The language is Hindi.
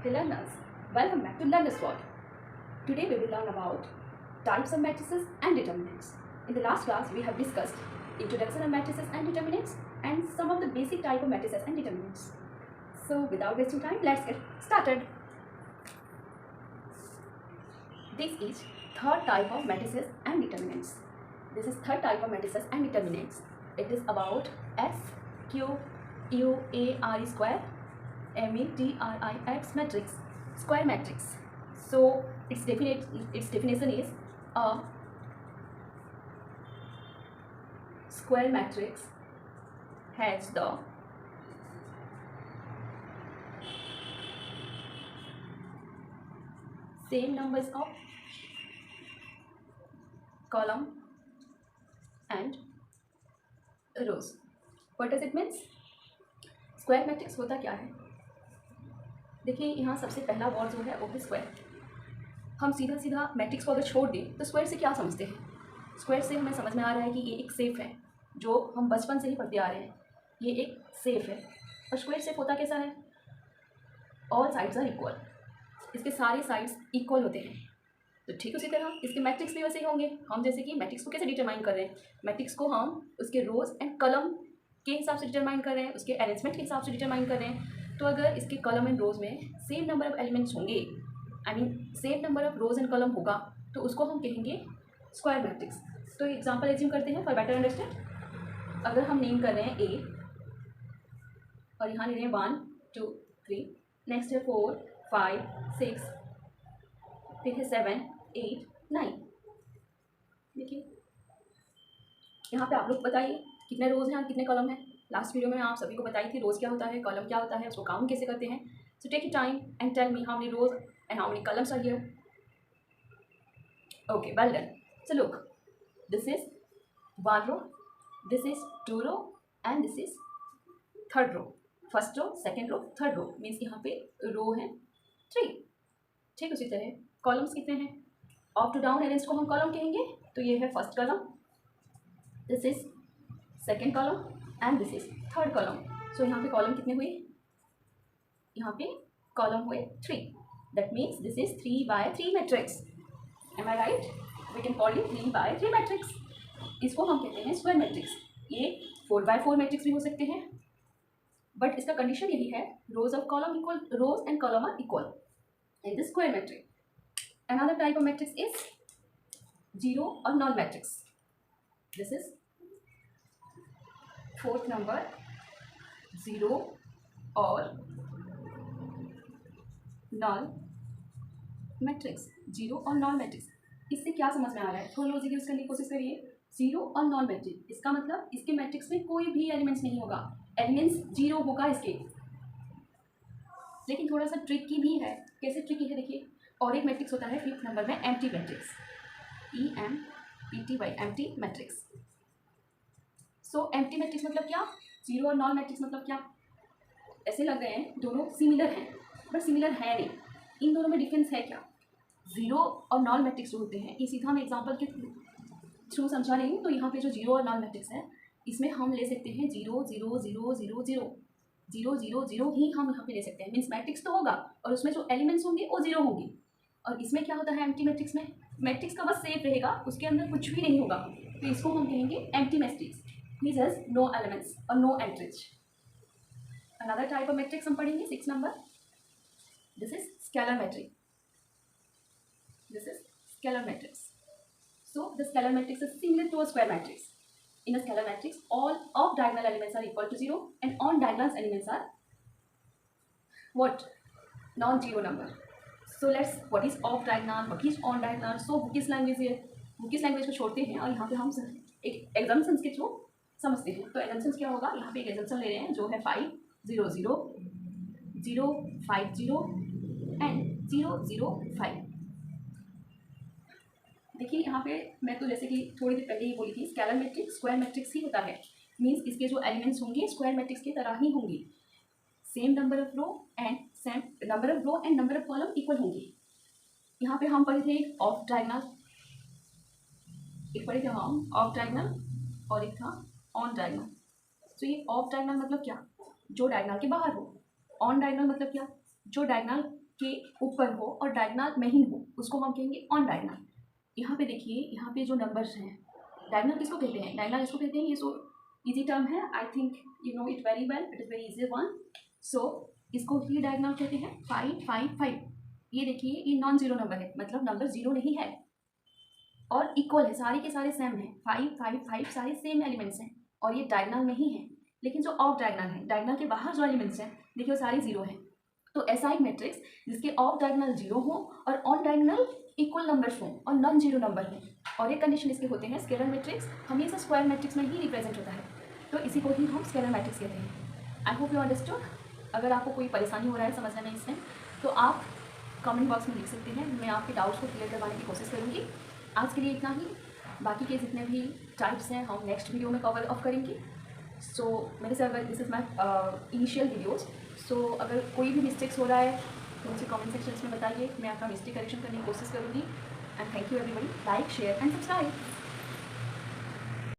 Hey learners, welcome back to Learner's World. Today we will learn about types of matrices and determinants. In the last class we have discussed introduction of matrices and determinants and some of the basic type of matrices and determinants. So without wasting time, let's get started. This is third type of matrices and determinants. This is third type of matrices and determinants. It is about S, Q, U, A, R square, matrix matrix, square matrix. So its definition is a square matrix has the same numbers of column and rows. What does it means? Square matrix होता क्या है? देखिए यहाँ सबसे पहला वर्ड जो है वो है स्क्वायर. हम सीधा सीधा मैट्रिक्स को अगर छोड़ दें तो स्क्वायर से क्या समझते हैं? स्क्वायर से हमें समझ में आ रहा है कि ये एक सेफ है, जो हम बचपन से ही पढ़ते आ रहे हैं. ये एक सेफ है. और स्क्वायर सेफ होता कैसा है? All sides are equal. इसके सारे साइड्स इक्वल होते हैं. तो ठीक उसी तरह इसके मैट्रिक्स भी वैसे ही होंगे. हम जैसे कि मैट्रिक्स को कैसे डिटरमाइन कर रहे हैं? मैट्रिक्स को हम उसके रोज एंड कलम के हिसाब से डिटरमाइन कर रहे हैं, उसके अरेंजमेंट के हिसाब से डिटरमाइन कर रहे हैं. तो अगर इसके कलम एंड रोज में सेम नंबर ऑफ एलिमेंट्स होंगे, I mean same number of rose and कलम होगा, तो उसको हम कहेंगे स्क्वायर मैट्रिक्स. तो एग्जांपल एज्यूम करते हैं फॉर बेटर अंडरस्टैंड. अगर हम नेम कर रहे हैं ए और यहाँ ले रहे हैं 1 2 3, नेक्स्ट है 4 5 6, फिर है 7 8 9. देखिए यहाँ पे आप लोग बताइए कितने रोज़ हैं और कितने कॉलम हैं. लास्ट वीडियो में आप सभी को बताई थी रोज़ क्या होता है, कॉलम क्या होता है, उसको काउंट कैसे करते हैं. So take you time and tell me how many rows and how many columns are here. Okay, well done. So look, this is 1 row, this is 2 row and this is 3rd row. First row, second row, 3rd row means यहाँ पे रो है 3. ठीक उसी तरह कॉलम्स कितने हैं? अप टू डाउन अरेंज को हम कॉलम कहेंगे. तो ये है first column, this is second column and this is 3rd column. So यहाँ पे कॉलम कितने हुए? यहाँ पे कॉलम हुए 3. That means this is 3/3 matrix. Am I right? We can call it 3/3 matrix. इसको हम कहते हैं स्क्वायर मैट्रिक्स. ये 4/4 मैट्रिक्स भी हो सकते हैं, बट इसका कंडीशन यही है, rows of column equal, rows and column are equal in this square matrix. Another type of matrix is zero or null matrix. This is 4th number, zero or null matrix. Zero और नॉल मैट्रिक्स, इससे क्या समझ में आ रहा है? थोड़ा लॉजिक यूज करने की कोशिश करिए. जीरो और नॉल मैट्रिक्स, इसका मतलब इसके मैट्रिक्स में कोई भी एलिमेंट्स नहीं होगा, एलिमेंट्स जीरो होगा इसके. लेकिन थोड़ा सा ट्रिकी भी है. कैसे ट्रिकी है देखिए. और एक मैट्रिक्स होता है 5th नंबर में, empty matrix, EMPTY, empty matrix. सो एम्प्टी मैट्रिक्स मतलब क्या? जीरो और नॉल मैट्रिक्स मतलब क्या? ऐसे लग रहे हैं दोनों सिमिलर हैं, बट सिमिलर है नहीं. इन दोनों में डिफरेंस है क्या? जीरो और नॉल मैट्रिक्स जो होते हैं, ये सीधा मैं एग्जांपल के थ्रू समझा रही हूँ. तो यहाँ पे जो जीरो और नॉल मैट्रिक्स है, इसमें हम ले सकते हैं 0 0 0 0 0 0 0 0 ही हम यहाँ पे ले सकते हैं. मीन्स मैट्रिक्स तो होगा और उसमें जो एलिमेंट्स होंगे वो जीरो होंगे. और इसमें क्या होता है एम्प्टी मैट्रिक्स में? मैट्रिक्स का बस सेफ रहेगा, उसके अंदर कुछ भी नहीं होगा. तो इसको हम कहेंगे empty matrix, means has no elements और no entries. Another type of matrix हम पढ़ेंगे 6 नंबर. This is scalar matrix. This is scalar matrix. So the scalar matrix is similar to a square matrix. In a scalar matrix, all off diagonal elements are equal to 0 and on diagonal elements are what? Non-zero number. So let's, what is off diagonal, what is on diagonal? So Bookie's language है, Bookie's language को छोड़ते हैं और यहाँ पे हम एक assumptions के थ्रू समझते हैं. तो assumptions क्या होगा? यहाँ पे एक assumption ले रहे हैं जो है 5 0 0 0 5 0 and 0 0 5. देखिए यहाँ पे मैं तो जैसे कि थोड़ी देर पहले ही बोली थी, स्केलर मैट्रिक्स स्क्वायर मैट्रिक्स ही होता है. मीन्स इसके जो एलिमेंट्स होंगे स्क्वायर मैट्रिक्स की तरह ही होंगे. Same number of row and same number of row and number of column equal होंगे. यहाँ पे हम पढ़े थे एक ऑफ डायगोनल, एक पढ़े थे हम ऑफ डायगोनल और एक था ऑन डायगोनल. तो ये ऑफ डायगोनल मतलब क्या? जो डायगोनल के बाहर हो. ऑन डायगोनल मतलब क्या? जो डायगोनल के ऊपर हो और डायगोनल नहीं हो उसको हम कहेंगे ऑन डायगोनल। यहाँ पे देखिए, यहाँ पे जो नंबर्स हैं, डायगोनल किसको कहते हैं? डायगोनल इसको कहते हैं, ये सो इजी टर्म है, I think you know it very well, it is very easy one. So इसको ही डायगोनल कहते हैं। 5 5 5, ये देखिए ये नॉन जीरो नंबर है, मतलब नंबर जीरो नहीं है और इक्वल है, सारे के सारे सेम हैं। 5 5 5 सारे सेम एलिमेंट्स हैं और ये डायगोनल में ही है। लेकिन जो ऑफ डायगोनल है, डायगोनल के बाहर जो एलिमेंट्स हैं देखिए वो सारे जीरो हैं। तो ऐसा एक मैट्रिक्स जिसके ऑफ डायगोनल जीरो हो और ऑन डायगोनल इक्वल नंबर्स हों और नॉन जीरो नंबर हो, और एक कंडीशन इसके होते हैं स्केलर मैट्रिक्स हमेशा स्क्वायर मैट्रिक्स में ही रिप्रेजेंट होता है, तो इसी को ही हम स्केलर मैट्रिक्स कहते हैं। I hope you understood. अगर आपको कोई परेशानी हो रहा है समझने में इसमें, तो आप कमेंट बॉक्स में लिख सकते हैं, मैं आपके डाउट्स को क्लियर करवाने की कोशिश करूँगी। आज के लिए इतना ही, बाकी के जितने भी टाइप्स हैं हम नेक्स्ट वीडियो में कवर ऑफ करेंगे। सो मेरे से अगर this is my initial videos, so अगर कोई भी मिस्टेक्स हो रहा है तो मुझे कमेंट सेक्शन में बताइए, मैं आपका मिस्टेक करेक्शन करने की कोशिश करूँगी। And thank you everybody, like share and subscribe.